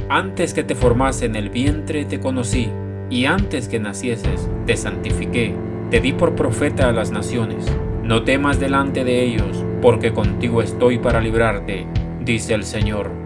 Antes que te formase en el vientre te conocí, y antes que nacieses te santifiqué, te di por profeta a las naciones. No temas delante de ellos, porque contigo estoy para librarte, dice el Señor.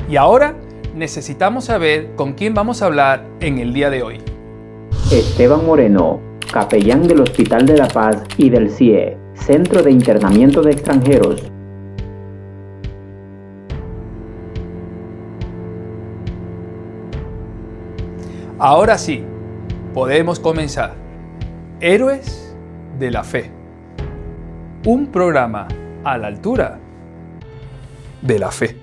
Y ahora necesitamos saber con quién vamos a hablar en el día de hoy. Esteban Moreno, capellán del Hospital de la Paz y del CIE, Centro de Internamiento de Extranjeros. Ahora sí, podemos comenzar. Héroes de la Fe. Un programa a la altura de la fe.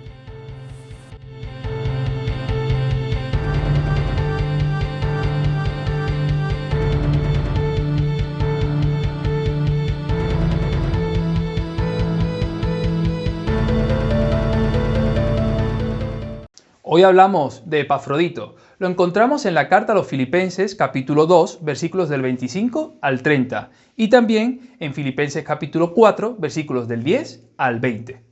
Hoy hablamos de Epafrodito. Lo encontramos en la carta a los Filipenses, capítulo 2, versículos del 25 al 30, y también en Filipenses capítulo 4, versículos del 10 al 20.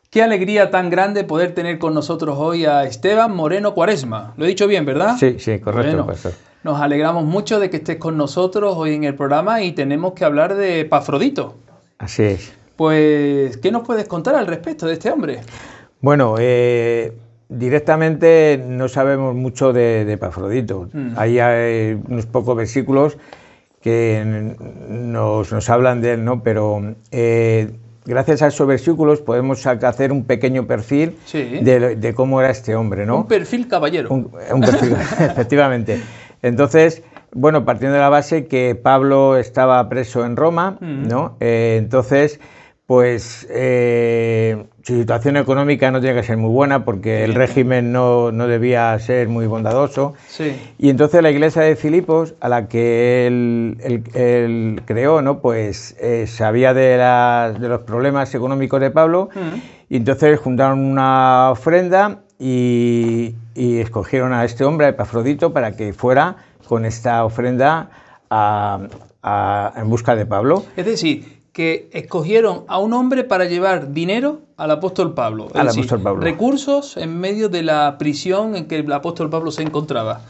Qué alegría tan grande poder tener con nosotros hoy a Esteban Moreno Cuaresma. Lo he dicho bien, ¿verdad? Sí, correcto, bueno, pastor. Nos alegramos mucho de que estés con nosotros hoy en el programa y tenemos que hablar de Epafrodito. Así es. Pues, ¿qué nos puedes contar al respecto de este hombre? Bueno, directamente no sabemos mucho de Epafrodito. Hay unos pocos versículos que nos hablan de él, ¿no? Pero gracias a esos versículos podemos hacer un pequeño perfil de cómo era este hombre, ¿no? Un perfil caballero. Un perfil, efectivamente. Entonces, bueno, partiendo de la base que Pablo estaba preso en Roma, ¿no? Entonces, pues su situación económica no tenía que ser muy buena porque el régimen no debía ser muy bondadoso. Sí. Y entonces la iglesia de Filipos, a la que él creó, ¿no? Pues sabía de los problemas económicos de Pablo, y entonces juntaron una ofrenda y escogieron a este hombre, a Epafrodito, para que fuera con esta ofrenda en busca de Pablo. Es decir, que escogieron a un hombre para llevar dinero al apóstol Pablo. Es decir, recursos en medio de la prisión en que el apóstol Pablo se encontraba.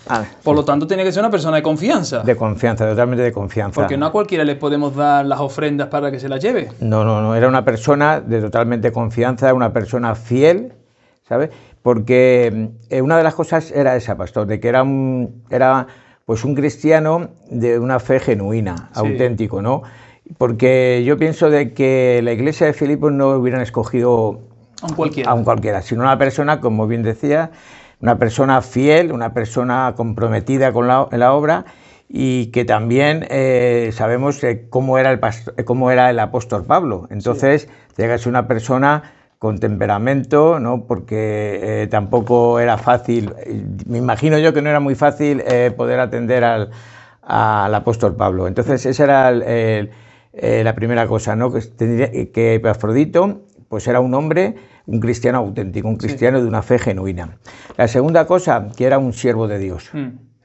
Por lo tanto, tenía que ser una persona de confianza. De confianza, totalmente de confianza. Porque no a cualquiera le podemos dar las ofrendas para que se las lleve. No, era una persona de totalmente confianza, una persona fiel, ¿sabes? Porque una de las cosas era esa, pastor, de que era pues un cristiano de una fe genuina, auténtico, ¿no? Porque yo pienso de que la iglesia de Filipos no hubieran escogido a un cualquiera, sino una persona, como bien decía, una persona fiel, una persona comprometida con la obra, y que también sabemos cómo era el apóstol Pablo. Entonces, llega a ser una persona con temperamento, ¿no? Porque tampoco era fácil, me imagino yo que no era muy fácil poder atender al apóstol Pablo. Entonces, esa era la primera cosa, ¿no? Que Epafrodito pues era un hombre, un cristiano auténtico, un cristiano de una fe genuina. La segunda cosa, que era un siervo de Dios.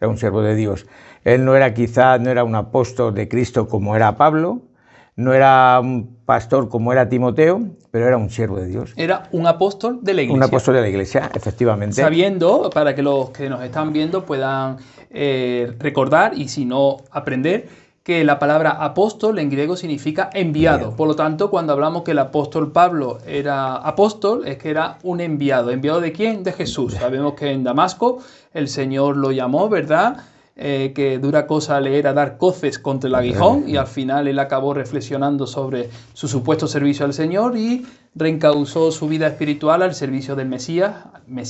era un siervo de Dios. Él no era un apóstol de Cristo como era Pablo, no era un pastor como era Timoteo, pero era un siervo de Dios. Era un apóstol de la Iglesia. Un apóstol de la Iglesia, efectivamente. Sabiendo, para que los que nos están viendo puedan recordar y si no aprender, que la palabra apóstol en griego significa enviado. Por lo tanto, cuando hablamos que el apóstol Pablo era apóstol, es que era un enviado. ¿Enviado de quién? De Jesús. Sabemos que en Damasco el Señor lo llamó, ¿verdad? Que dura cosa le era dar coces contra el aguijón, y al final él acabó reflexionando sobre su supuesto servicio al Señor y reencauzó su vida espiritual al servicio del Mesías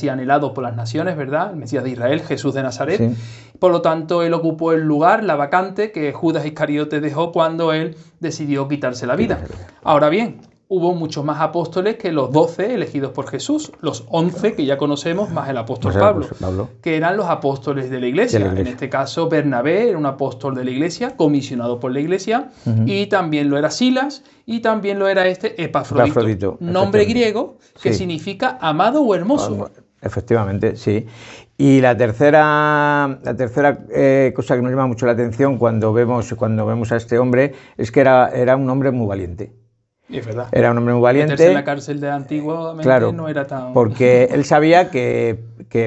anhelado por las naciones, ¿verdad? El Mesías de Israel, Jesús de Nazaret. Sí. Por lo tanto, él ocupó el lugar, la vacante que Judas Iscariote dejó cuando él decidió quitarse la vida. Ahora bien, hubo muchos más apóstoles que los 12 elegidos por Jesús, los 11 que ya conocemos, más el apóstol Pablo, que eran los apóstoles de la iglesia. En este caso, Bernabé era un apóstol de la iglesia, comisionado por la iglesia, y también lo era Silas, y también lo era Epafrodito, nombre griego que significa amado o hermoso. Efectivamente, sí. Y la tercera cosa que nos llama mucho la atención cuando vemos a este hombre es que era un hombre muy valiente. Es verdad. Era un hombre muy valiente. Meterse en la cárcel de antiguamente, claro, no era tan... Porque él sabía que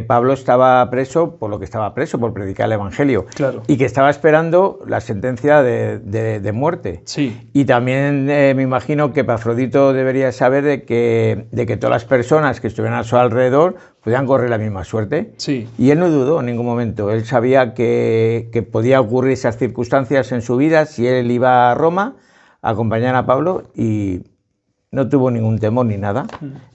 Pablo estaba preso por lo que estaba preso, por predicar el Evangelio. Claro. Y que estaba esperando la sentencia de muerte. Sí. Y también me imagino que Epafrodito debería saber de que todas las personas que estuvieran a su alrededor podían correr la misma suerte. Sí. Y él no dudó en ningún momento. Él sabía que podía ocurrir esas circunstancias en su vida si él iba a Roma a acompañar a Pablo, y no tuvo ningún temor ni nada.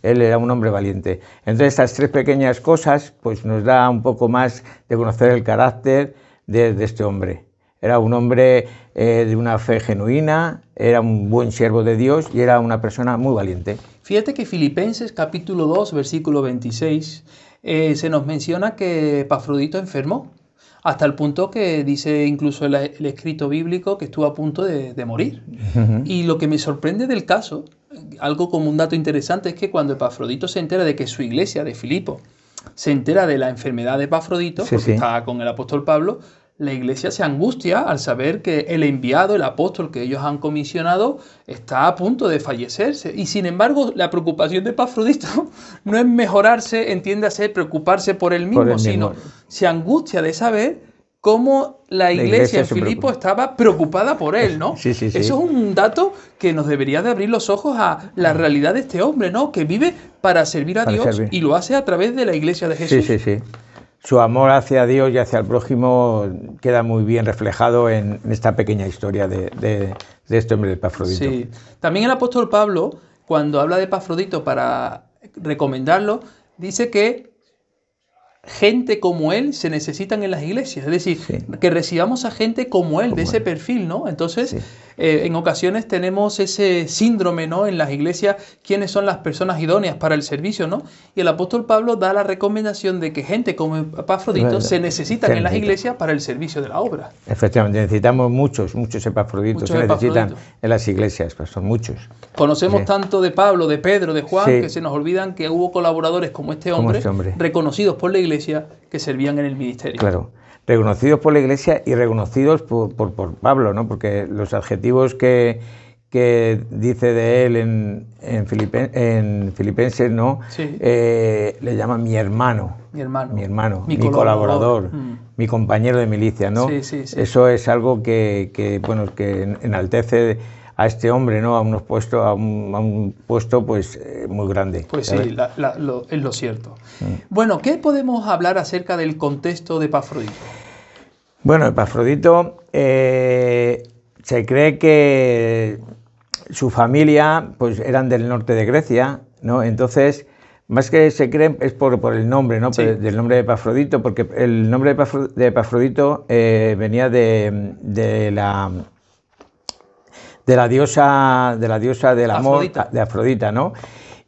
Él era un hombre valiente. Entonces, estas tres pequeñas cosas pues nos da un poco más de conocer el carácter de este hombre. Era un hombre de una fe genuina, era un buen siervo de Dios y era una persona muy valiente. Fíjate que Filipenses capítulo 2, versículo 26, se nos menciona que Epafrodito enfermó, hasta el punto que dice incluso el escrito bíblico que estuvo a punto de morir. Y lo que me sorprende del caso, algo como un dato interesante, es que cuando Epafrodito se entera de que su iglesia de Filipo se entera de la enfermedad de Epafrodito, porque estaba con el apóstol Pablo, la iglesia se angustia al saber que el enviado, el apóstol que ellos han comisionado, está a punto de fallecerse. Y sin embargo, la preocupación de Epafrodito no es mejorarse, entiéndase, preocuparse por él mismo, sino se angustia de saber cómo la iglesia en Filipo estaba preocupada por él, ¿no? Sí. Eso es un dato que nos debería de abrir los ojos a la realidad de este hombre, ¿no? Que vive para servir a Dios y lo hace a través de la iglesia de Jesús. Sí. Su amor hacia Dios y hacia el prójimo queda muy bien reflejado en esta pequeña historia de este hombre de Epafrodito. Sí. También el apóstol Pablo, cuando habla de Epafrodito para recomendarlo, dice que gente como él se necesitan en las iglesias, es decir, que recibamos a gente como él, de ese perfil, ¿no? Entonces, en ocasiones tenemos ese síndrome, ¿no? En las iglesias, ¿quiénes son las personas idóneas para el servicio, ¿no? Y el apóstol Pablo da la recomendación de que gente como Epafrodito se necesitan en las iglesias para el servicio de la obra. Efectivamente, necesitamos muchos Epafroditos, se necesitan en las iglesias, pues son muchos. Conocemos tanto de Pablo, de Pedro, de Juan, que se nos olvidan que hubo colaboradores como este hombre, reconocidos por la iglesia, que servían en el ministerio. Claro, reconocidos por la iglesia y reconocidos por Pablo, ¿no? Porque los adjetivos que dice de él en Filipenses, ¿no? Le llama mi hermano, mi colaborador, mi compañero de milicia, ¿no? Sí. Eso es algo que enaltece a este hombre, ¿no? A un puesto pues muy grande. Pues ¿sabes? Sí, es lo cierto. Bueno, ¿qué podemos hablar acerca del contexto de Epafrodito? Bueno, Epafrodito se cree que su familia pues eran del norte de Grecia, ¿no? Entonces, más que se cree es por el nombre, ¿no? Sí. Del nombre de Epafrodito, porque el nombre de Epafrodito venía de la diosa del amor, de Afrodita, ¿no?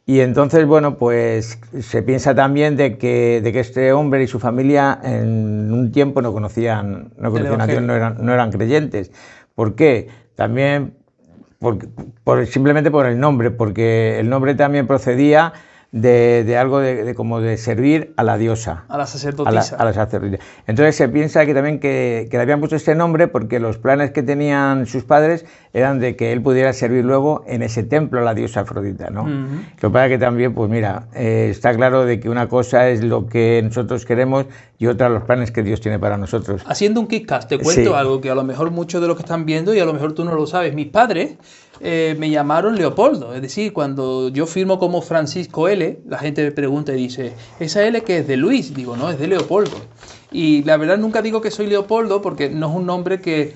Y entonces, bueno, pues se piensa también de que este hombre y su familia en un tiempo no conocían a Dios, no eran creyentes. ¿Por qué? También simplemente por el nombre, porque el nombre también procedía de algo como de servir a la diosa. A la sacerdotisa. A la sacerdotisa. Entonces se piensa que también que le habían puesto este nombre porque los planes que tenían sus padres eran de que él pudiera servir luego en ese templo a la diosa Afrodita, ¿no? Lo que pasa es que también, pues mira, está claro de que una cosa es lo que nosotros queremos y otra los planes que Dios tiene para nosotros. Haciendo un kickcast, te cuento Sí. algo que a lo mejor muchos de los que están viendo y a lo mejor tú no lo sabes. Mis padres me llamaron Leopoldo, es decir, cuando yo firmo como Francisco L, la gente me pregunta y dice, ¿esa L que es de Luis? Digo, no, es de Leopoldo. Y la verdad nunca digo que soy Leopoldo porque no es un nombre que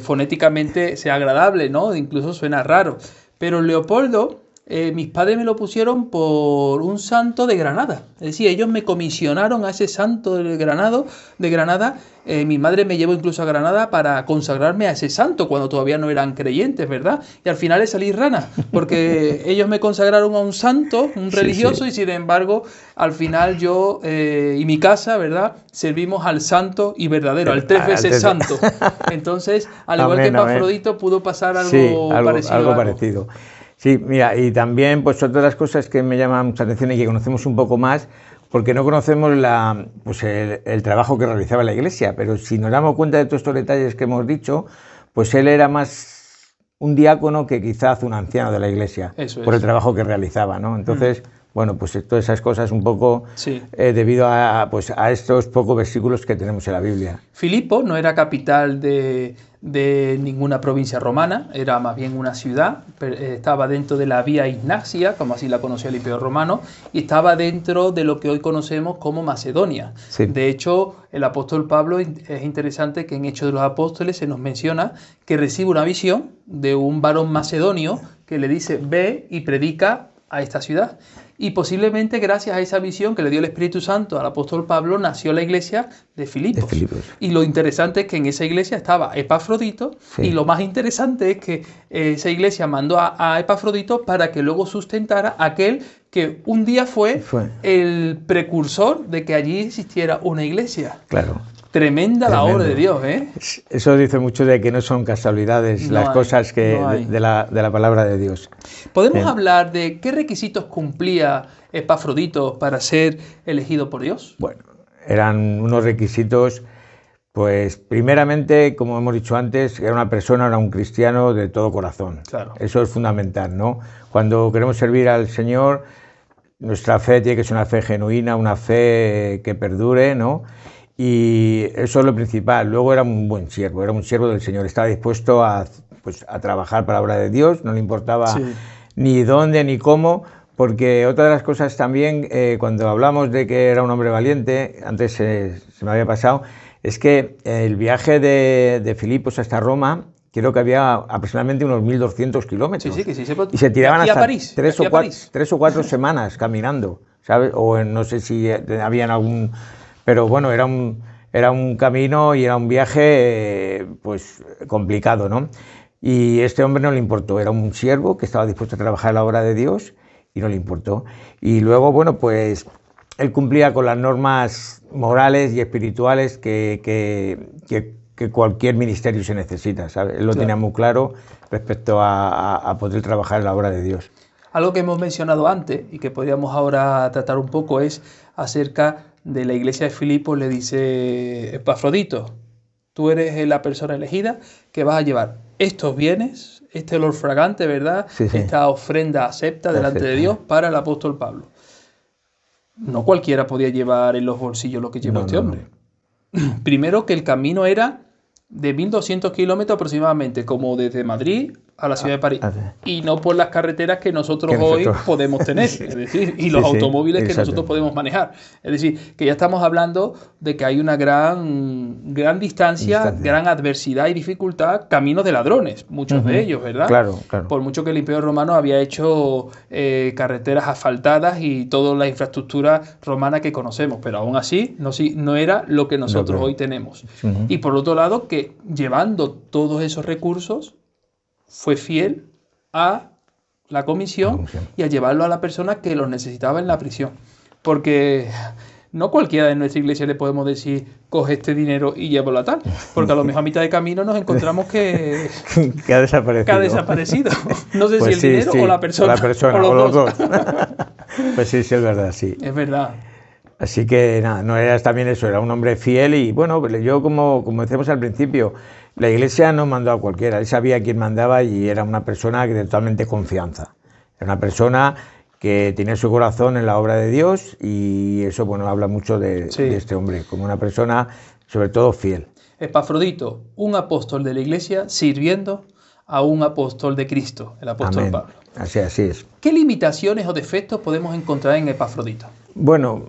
fonéticamente sea agradable, ¿no? Incluso suena raro. Pero Leopoldo, mis padres me lo pusieron por un santo de Granada. Es decir, ellos me comisionaron a ese santo de Granada. Mi madre me llevó incluso a Granada para consagrarme a ese santo cuando todavía no eran creyentes, ¿verdad? Y al final le salí rana, porque ellos me consagraron a un santo, un religioso, sí. y sin embargo, al final yo y mi casa, ¿verdad? Servimos al santo y verdadero, al tres veces santo. Entonces, al igual que Epafrodito, pudo pasar algo, sí, parecido. Algo parecido. Sí, mira, y también pues otra de las cosas que me llama mucha atención y que conocemos un poco más, porque no conocemos el trabajo que realizaba la Iglesia, pero si nos damos cuenta de todos estos detalles que hemos dicho, pues él era más un diácono que quizás un anciano de la Iglesia, por el trabajo que realizaba, ¿no? Entonces, bueno, pues todas esas cosas un poco debido a estos pocos versículos que tenemos en la Biblia. Filipo no era capital de ninguna provincia romana, era más bien una ciudad, estaba dentro de la Vía Ignacia, como así la conocía el Imperio Romano, y estaba dentro de lo que hoy conocemos como Macedonia. Sí. De hecho, el apóstol Pablo, es interesante que en Hechos de los Apóstoles se nos menciona que recibe una visión de un varón macedonio que le dice, ve y predica a esta ciudad. Y posiblemente gracias a esa visión que le dio el Espíritu Santo al apóstol Pablo nació la iglesia de Filipos. Y lo interesante es que en esa iglesia estaba Epafrodito, y lo más interesante es que esa iglesia mandó a Epafrodito para que luego sustentara aquel que un día fue el precursor de que allí existiera una iglesia. Claro. Tremenda la obra de Dios, ¿eh? Eso dice mucho de que no son casualidades las cosas que de la palabra de Dios. ¿Podemos hablar de qué requisitos cumplía Epafrodito para ser elegido por Dios? Bueno, eran unos requisitos, pues primeramente, como hemos dicho antes, era un cristiano de todo corazón. Claro. Eso es fundamental, ¿no? Cuando queremos servir al Señor, nuestra fe tiene que ser una fe genuina, una fe que perdure, ¿no? Y eso es lo principal. Luego era un buen siervo, era un siervo del Señor, estaba dispuesto a trabajar para la obra de Dios, no le importaba ni dónde ni cómo, porque otra de las cosas también, cuando hablamos de que era un hombre valiente, antes se me había pasado, es que el viaje de Filipos hasta Roma, creo que había aproximadamente unos 1.200 kilómetros. Y se tiraban hasta tres o cuatro semanas caminando, ¿sabes? O no sé si habían algún... Pero bueno, era un camino y era un viaje pues complicado, ¿no? Y este hombre no le importó, era un siervo que estaba dispuesto a trabajar en la obra de Dios y no le importó. Y luego, bueno, pues él cumplía con las normas morales y espirituales que cualquier ministerio se necesita, ¿sabes? Él lo tenía muy claro respecto a poder trabajar en la obra de Dios. Algo que hemos mencionado antes y que podríamos ahora tratar un poco es acerca de la iglesia de Filipos. Le dice Epafrodito, tú eres la persona elegida que vas a llevar estos bienes, este olor fragante, ¿verdad? Esta ofrenda acepta delante de Dios para el apóstol Pablo. No cualquiera podía llevar en los bolsillos lo que llevó este hombre. Primero que el camino era de 1.200 kilómetros aproximadamente, como desde Madrid a la ciudad de París, y no por las carreteras que nosotros hoy podemos tener, es decir, y los automóviles que nosotros podemos manejar. Es decir, que ya estamos hablando de que hay una gran distancia, gran adversidad y dificultad, caminos de ladrones, muchos de ellos, ¿verdad? Claro. Por mucho que el Imperio Romano había hecho carreteras asfaltadas y toda la infraestructura romana que conocemos, pero aún así no era lo que nosotros hoy tenemos. Y por otro lado, que llevando todos esos recursos, fue fiel a la comisión y a llevarlo a la persona que los necesitaba en la prisión. Porque no cualquiera de nuestra iglesia le podemos decir, coge este dinero y llévalo a tal. Porque a lo mejor a mitad de camino nos encontramos que ha desaparecido. No sé si el dinero o la persona. O los dos. Pues sí, sí, es verdad, sí. Es verdad. Así que nada, no eras también eso, era un hombre fiel y bueno, yo como decíamos al principio, la Iglesia no mandó a cualquiera, él sabía quién mandaba y era una persona de totalmente confianza. Era una persona que tenía su corazón en la obra de Dios y eso, bueno, habla mucho de este hombre, como una persona sobre todo fiel. Epafrodito, un apóstol de la Iglesia sirviendo a un apóstol de Cristo, el apóstol Amén. Pablo. Así es. ¿Qué limitaciones o defectos podemos encontrar en Epafrodito? Bueno,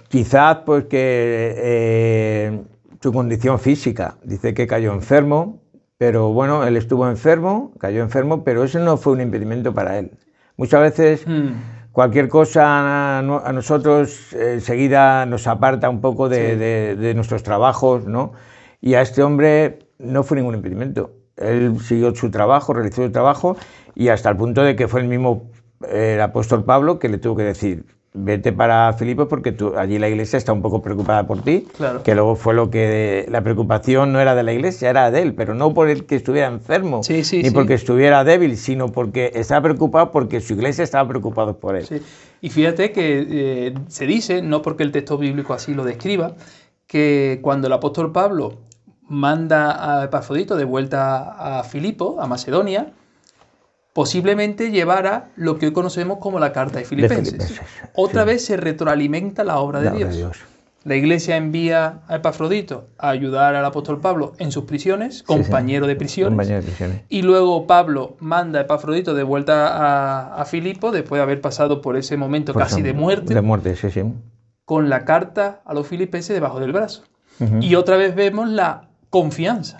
quizás pues que su condición física, dice que cayó enfermo, pero bueno, él estuvo enfermo, cayó enfermo, pero eso no fue un impedimento para él. Muchas veces cualquier cosa a nosotros enseguida nos aparta un poco de nuestros trabajos, ¿no? Y a este hombre no fue ningún impedimento. Él siguió su trabajo, realizó su trabajo y hasta el punto de que fue el mismo el apóstol Pablo que le tuvo que decir: vete para Filipos porque allí la iglesia está un poco preocupada por ti, claro. Que luego fue lo que la preocupación no era de la iglesia, era de él, pero no por el que estuviera enfermo, ni porque estuviera débil, sino porque estaba preocupado porque su iglesia estaba preocupada por él. Sí. Y fíjate que se dice, no porque el texto bíblico así lo describa, que cuando el apóstol Pablo manda a Epafrodito de vuelta a Filipo, a Macedonia, posiblemente llevara lo que hoy conocemos como la carta de Filipenses. Otra vez se retroalimenta la obra de Dios. La iglesia envía a Epafrodito a ayudar al apóstol Pablo en sus prisiones, compañero de prisiones. Y luego Pablo manda a Epafrodito de vuelta a Filipo, después de haber pasado por ese momento casi de muerte. Con la carta a los filipenses debajo del brazo. Y otra vez vemos la confianza,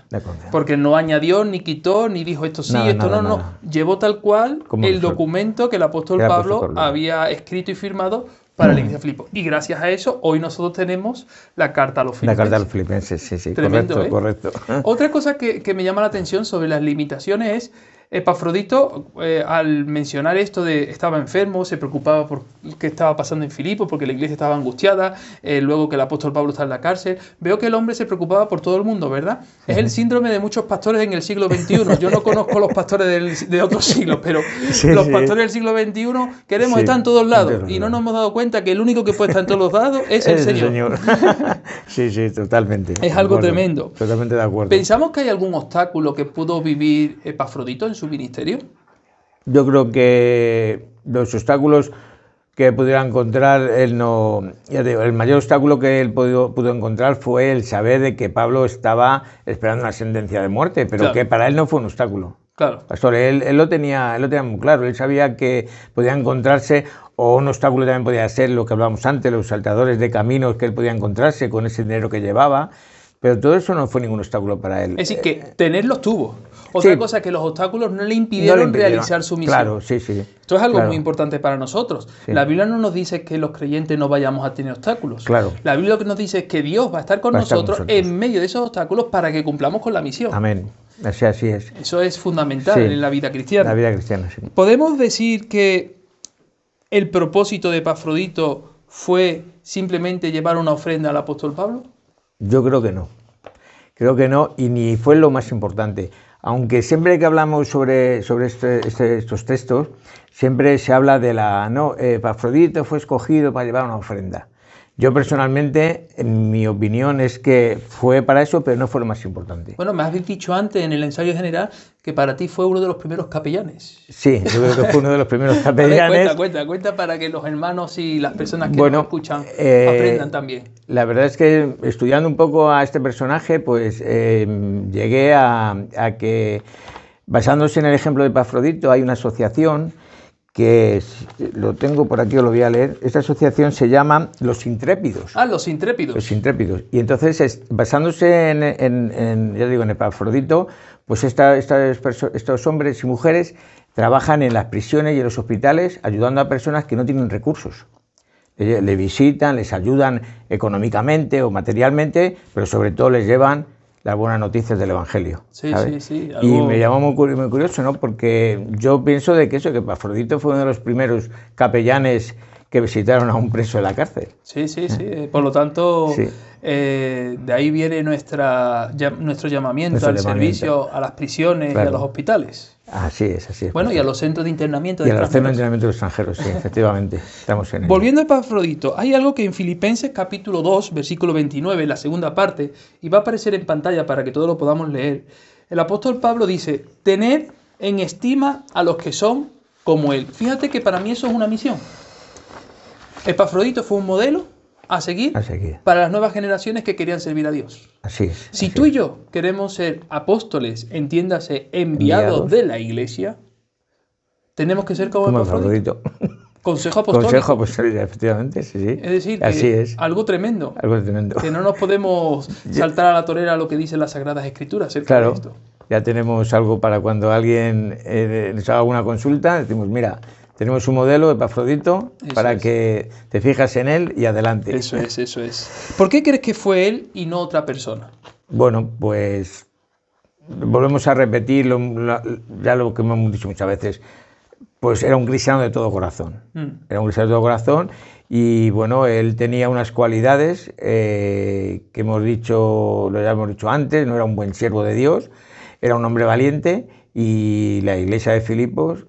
porque no añadió, ni quitó, ni dijo esto sí, esto no. Llevó tal cual el documento que el apóstol Pablo había escrito y firmado para la iglesia de Filipo. Y gracias a eso, hoy nosotros tenemos la carta a los filipenses. La carta a los filipenses, sí. Tremendo, correcto. Otra cosa que me llama la atención sobre las limitaciones es Epafrodito, al mencionar esto de estaba enfermo, se preocupaba por qué estaba pasando en Filipo, porque la iglesia estaba angustiada, luego que el apóstol Pablo está en la cárcel. Veo que el hombre se preocupaba por todo el mundo, ¿verdad? Es el síndrome de muchos pastores en el siglo XXI. Yo no conozco los pastores de otros siglos, pero los pastores del siglo XXI queremos estar en todos lados y no nos hemos dado cuenta que el único que puede estar en todos los lados es el Señor. Sí, totalmente. Es algo tremendo. Totalmente de acuerdo. ¿Pensamos que hay algún obstáculo que pudo vivir Epafrodito en su ministerio? Yo creo que los obstáculos que pudiera encontrar él no, ya digo, el mayor obstáculo que él pudo encontrar fue el saber de que Pablo estaba esperando una sentencia de muerte, pero que para él no fue un obstáculo. Claro. Pastor, él lo tenía muy claro, él sabía que podía encontrarse, o un obstáculo también podía ser lo que hablábamos antes, los saltadores de caminos que él podía encontrarse con ese dinero que llevaba, pero todo eso no fue ningún obstáculo para él. Es decir, que tenerlos tuvo. Otra cosa es que los obstáculos no le impidieron realizar su misión. Claro, sí. Esto es algo muy importante para nosotros. Sí. La Biblia no nos dice que los creyentes no vayamos a tener obstáculos. Claro. La Biblia lo que nos dice es que Dios va a estar con nosotros en medio de esos obstáculos para que cumplamos con la misión. Amén. Así es. Eso es fundamental en la vida cristiana. La vida cristiana, sí. ¿Podemos decir que el propósito de Epafrodito fue simplemente llevar una ofrenda al apóstol Pablo? Yo creo que no. Creo que no, y ni fue lo más importante. Aunque siempre que hablamos sobre estos textos, siempre se habla de Epafrodito fue escogido para llevar una ofrenda. Yo personalmente, en mi opinión, es que fue para eso, pero no fue lo más importante. Bueno, me has dicho antes en el ensayo general que para ti fue uno de los primeros capellanes. Sí, yo creo que fue uno de los primeros capellanes. Cuenta para que los hermanos y las personas que nos escuchan aprendan también. La verdad es que estudiando un poco a este personaje, pues llegué a que, basándose en el ejemplo de Epafrodito, hay una asociación que lo tengo por aquí, os lo voy a leer. Esta asociación se llama Los Intrépidos. Los Intrépidos. Los Intrépidos. Y entonces, basándose en Epafrodito, pues estos hombres y mujeres trabajan en las prisiones y en los hospitales ayudando a personas que no tienen recursos. Le visitan, les ayudan económicamente o materialmente, pero sobre todo les llevan las buenas noticias del Evangelio. Sí. Y me llamó muy curioso, ¿no? Porque yo pienso de que Epafrodito fue uno de los primeros capellanes que visitaron a un preso en la cárcel. Sí. Por lo tanto, Sí. De ahí viene nuestro llamamiento al servicio a las prisiones y a los hospitales. Así es. Bueno, y a los centros de internamiento de Y a los centros de extranjeros. internamiento de extranjeros, sí, efectivamente. Estamos en ello. Volviendo a Epafrodito, hay algo que en Filipenses capítulo 2, versículo 29, la segunda parte, y va a aparecer en pantalla para que todos lo podamos leer. El apóstol Pablo dice, tened en estima a los que son como él. Fíjate que para mí eso es una misión. Epafrodito fue un modelo a seguir para las nuevas generaciones que querían servir a Dios. Así es. Si tú y yo queremos ser apóstoles, entiéndase, enviados de la iglesia, tenemos que ser como Epafrodito. Consejo apostólico. Consejo apostólico, efectivamente, sí. Es decir, así que es. algo tremendo. Algo tremendo. Que no nos podemos saltar a la torera lo que dicen las Sagradas Escrituras acerca de esto. Ya tenemos algo para cuando alguien nos haga una consulta, decimos, mira, tenemos un modelo, Epafrodito, para que te fijas en él y adelante. Eso es. ¿Por qué crees que fue él y no otra persona? Bueno, pues volvemos a repetir ya lo que hemos dicho muchas veces. Pues era un cristiano de todo corazón. Era un cristiano de todo corazón y bueno, él tenía unas cualidades que ya hemos dicho antes, no era un buen siervo de Dios, era un hombre valiente y la iglesia de Filipos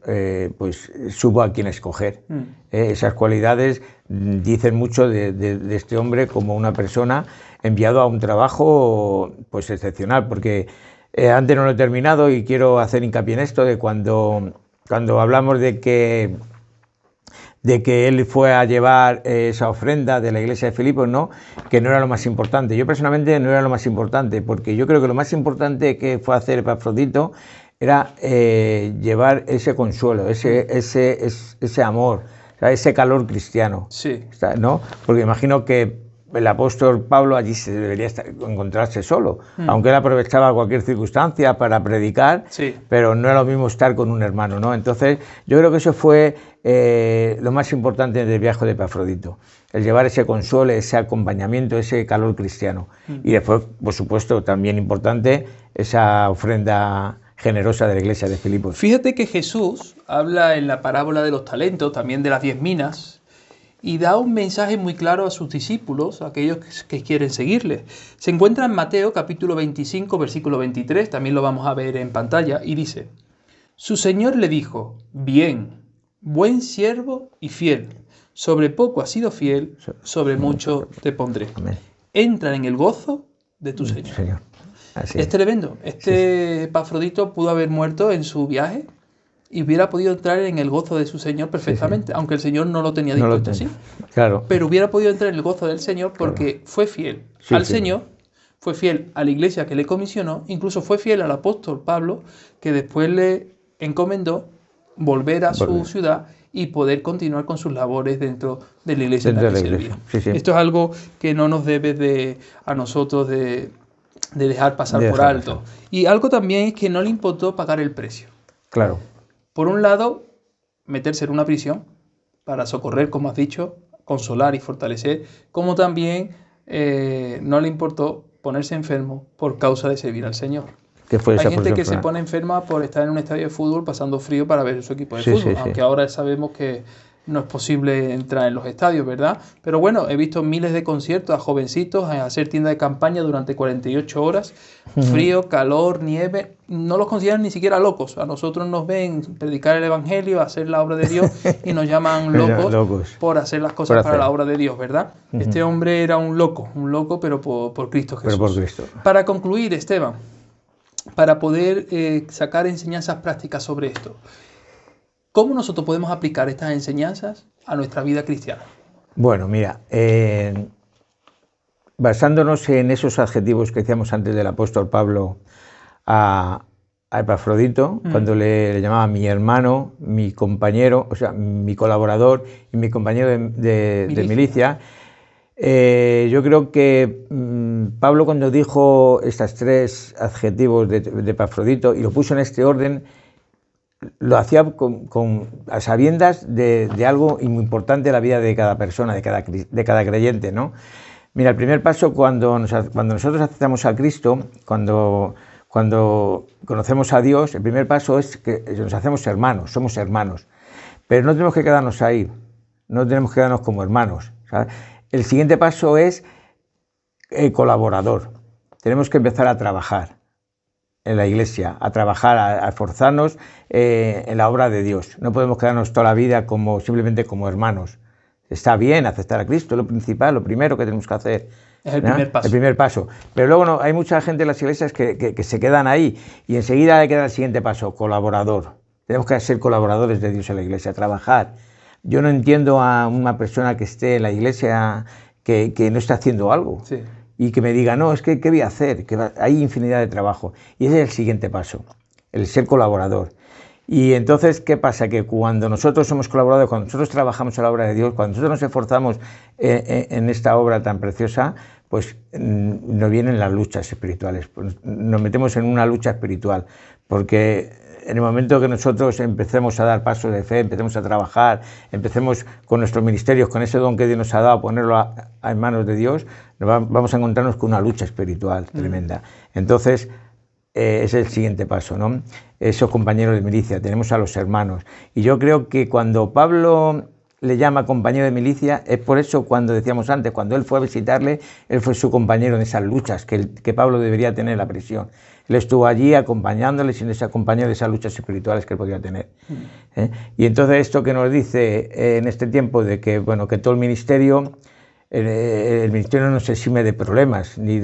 pues supo a quién escoger. Esas cualidades dicen mucho de este hombre como una persona enviado a un trabajo pues excepcional, porque antes no lo he terminado y quiero hacer hincapié en esto de cuando hablamos de que él fue a llevar esa ofrenda de la iglesia de Filipos, ¿no? Que no era lo más importante. Yo personalmente no era lo más importante, porque yo creo que lo más importante que fue hacer Epafrodito era llevar ese consuelo, ese amor, ¿sabes? Ese calor cristiano, ¿no? Porque imagino que el apóstol Pablo allí se debería encontrarse solo, aunque él aprovechaba cualquier circunstancia para predicar, pero no era lo mismo estar con un hermano, ¿no? Entonces yo creo que eso fue lo más importante del viaje de Epafrodito, el llevar ese consuelo, ese acompañamiento, ese calor cristiano. Y después, por supuesto, también importante esa ofrenda generosa de la iglesia de Filipos. Fíjate que Jesús habla en la parábola de los talentos, también de las 10 minas, y da un mensaje muy claro a sus discípulos, a aquellos que quieren seguirle. Se encuentra en Mateo capítulo 25, versículo 23, también lo vamos a ver en pantalla, y dice, su Señor le dijo, bien, buen siervo y fiel, sobre poco has sido fiel, sobre mucho te pondré. Amén. Entra en el gozo de tu Señor. Es tremendo. Epafrodito pudo haber muerto en su viaje, y hubiera podido entrar en el gozo de su Señor perfectamente, aunque el Señor no lo tenía dispuesto así. Claro. Pero hubiera podido entrar en el gozo del Señor porque fue fiel al Señor, fue fiel a la iglesia que le comisionó, incluso fue fiel al apóstol Pablo, que después le encomendó volver a su ciudad y poder continuar con sus labores dentro de la iglesia en la que servía. Esto es algo que no nos debe a nosotros de dejar pasar por alto. Y algo también es que no le importó pagar el precio. Claro. Por un lado, meterse en una prisión para socorrer, como has dicho, consolar y fortalecer, como también no le importó ponerse enfermo por causa de servir al Señor. Hay gente que se pone enferma por estar en un estadio de fútbol pasando frío para ver su equipo de fútbol, aunque ahora sabemos que no es posible entrar en los estadios, ¿verdad? Pero bueno, he visto miles de conciertos a jovencitos a hacer tienda de campaña durante 48 horas, frío, calor, nieve, no los consideran ni siquiera locos. A nosotros nos ven predicar el Evangelio, hacer la obra de Dios y nos llaman locos por hacer las cosas para la obra de Dios, ¿verdad? Este hombre era un loco, pero por Cristo Jesús. Pero por Cristo. Para concluir, Esteban, para poder sacar enseñanzas prácticas sobre esto, ¿cómo nosotros podemos aplicar estas enseñanzas a nuestra vida cristiana? Bueno, mira, basándonos en esos adjetivos que decíamos antes del apóstol Pablo a Epafrodito, cuando le llamaba mi hermano, mi compañero, o sea, mi colaborador y mi compañero de milicia, yo creo que Pablo, cuando dijo estos tres adjetivos de Epafrodito y lo puso en este orden, lo hacía a sabiendas de algo muy importante en la vida de cada persona, de cada creyente, ¿no? Mira, el primer paso cuando nosotros aceptamos a Cristo, cuando conocemos a Dios, el primer paso es que nos hacemos hermanos, somos hermanos. Pero no tenemos que quedarnos ahí. no tenemos que quedarnos como hermanos, ¿sabes? El siguiente paso es colaborador. Tenemos que empezar a trabajar en la iglesia, a trabajar, a esforzarnos en la obra de Dios. No podemos quedarnos toda la vida simplemente como hermanos. Está bien aceptar a Cristo, es lo principal, lo primero que tenemos que hacer. Es el primer paso. El primer paso. Pero luego no, hay mucha gente en las iglesias que se quedan ahí y enseguida hay que dar el siguiente paso, colaborador. Tenemos que ser colaboradores de Dios en la iglesia, trabajar. Yo no entiendo a una persona que esté en la iglesia que no esté haciendo algo. Sí. Y que me diga, no, es que ¿qué voy a hacer? Que hay infinidad de trabajo. Y ese es el siguiente paso, el ser colaborador. Y entonces, ¿qué pasa? Que cuando nosotros somos colaboradores, cuando nosotros trabajamos en la obra de Dios, cuando nosotros nos esforzamos en esta obra tan preciosa, pues nos vienen las luchas espirituales. Pues nos metemos en una lucha espiritual, porque en el momento que nosotros empecemos a dar pasos de fe, empecemos a trabajar, empecemos con nuestros ministerios, con ese don que Dios nos ha dado, a ponerlo en manos de Dios, vamos a encontrarnos con una lucha espiritual tremenda. Entonces, ese es el siguiente paso, ¿no? Esos compañeros de milicia, tenemos a los hermanos. Y yo creo que cuando Pablo le llama compañero de milicia, es por eso cuando decíamos antes, cuando él fue a visitarle, él fue su compañero en esas luchas que Pablo debería tener en la prisión. Él estuvo allí acompañándole, sin ese acompaño de esas luchas espirituales que él podía tener. Y entonces esto que nos dice en este tiempo de que, bueno, que todo el ministerio no se exime de problemas, ni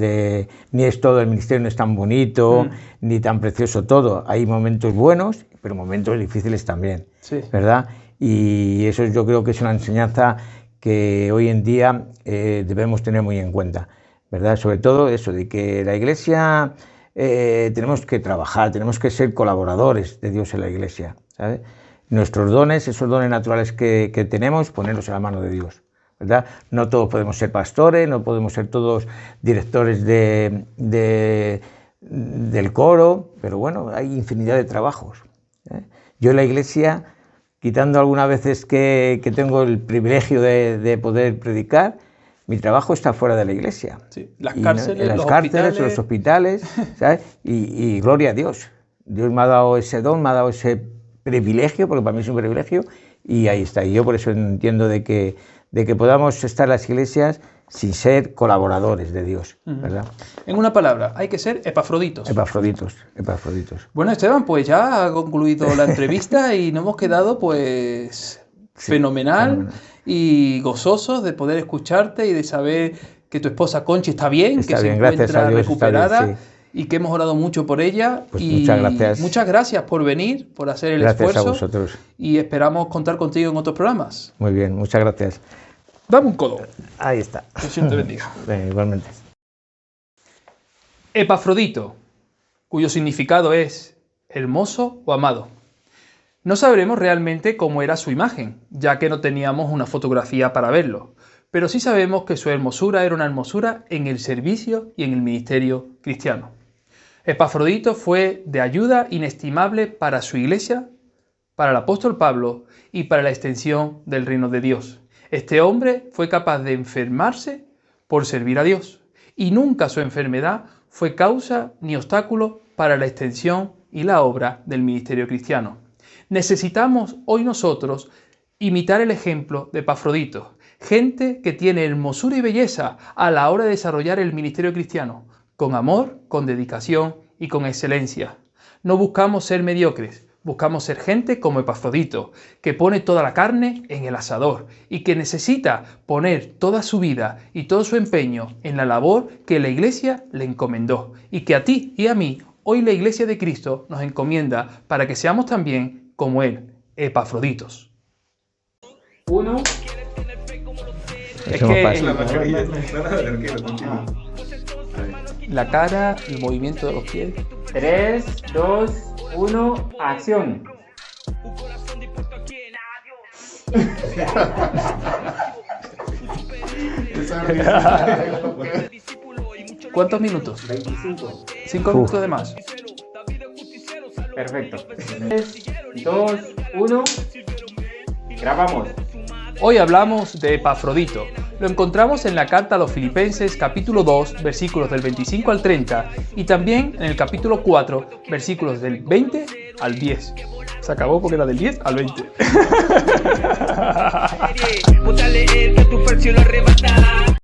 es todo, el ministerio no es tan bonito, ni tan precioso todo. Hay momentos buenos, pero momentos difíciles también, sí, ¿verdad? Y eso yo creo que es una enseñanza que hoy en día debemos tener muy en cuenta, ¿verdad? Sobre todo eso, de que la iglesia tenemos que trabajar, tenemos que ser colaboradores de Dios en la iglesia, ¿sabes? Nuestros dones, esos dones naturales que tenemos, ponerlos en la mano de Dios, ¿verdad? No todos podemos ser pastores, no podemos ser todos directores del coro, pero bueno, hay infinidad de trabajos, ¿eh? Yo en la iglesia, quitando algunas veces que tengo el privilegio de poder predicar, mi trabajo está fuera de la iglesia. Sí, las cárceles, en las cárceles, los hospitales, ¿sabes? Y gloria a Dios. Dios me ha dado ese don, me ha dado ese privilegio, porque para mí es un privilegio, y ahí está. Y yo por eso entiendo de que podamos estar en las iglesias sin ser colaboradores de Dios, ¿verdad? En una palabra, hay que ser epafroditos. Epafroditos. Bueno, Esteban, pues ya ha concluido la entrevista y nos hemos quedado, pues, sí, fenomenal y gozosos de poder escucharte y de saber que tu esposa Conchi está bien, que se encuentra recuperada. Dios, sí. Y que hemos orado mucho por ella. Pues y muchas gracias. Muchas gracias por venir, por hacer el esfuerzo. Gracias a vosotros. Y esperamos contar contigo en otros programas. Muy bien, muchas gracias. Dame un codo. Ahí está. Que Dios te bendiga. Igualmente. Epafrodito, cuyo significado es hermoso o amado. No sabremos realmente cómo era su imagen, ya que no teníamos una fotografía para verlo. Pero sí sabemos que su hermosura era una hermosura en el servicio y en el ministerio cristiano. Epafrodito fue de ayuda inestimable para su iglesia, para el apóstol Pablo y para la extensión del reino de Dios. Este hombre fue capaz de enfermarse por servir a Dios y nunca su enfermedad fue causa ni obstáculo para la extensión y la obra del ministerio cristiano. Necesitamos hoy nosotros imitar el ejemplo de Epafrodito, gente que tiene hermosura y belleza a la hora de desarrollar el ministerio cristiano, con amor, con dedicación y con excelencia. No buscamos ser mediocres, buscamos ser gente como Epafrodito, que pone toda la carne en el asador y que necesita poner toda su vida y todo su empeño en la labor que la Iglesia le encomendó y que a ti y a mí hoy la Iglesia de Cristo nos encomienda para que seamos también como Él, Epafroditos. Uno. Es que la cara, el movimiento de los pies. 3, 2, 1, acción. ¿Cuántos minutos? 25. 5 minutos de más. Perfecto. 3, 2, 1. Grabamos. Hoy hablamos de Epafrodito. Lo encontramos en la carta a los Filipenses capítulo 2, versículos del 25 al 30 y también en el capítulo 4, versículos del 20 al 10. Se acabó porque era del 10 al 20. Puta leer que tu precio lo arrebata.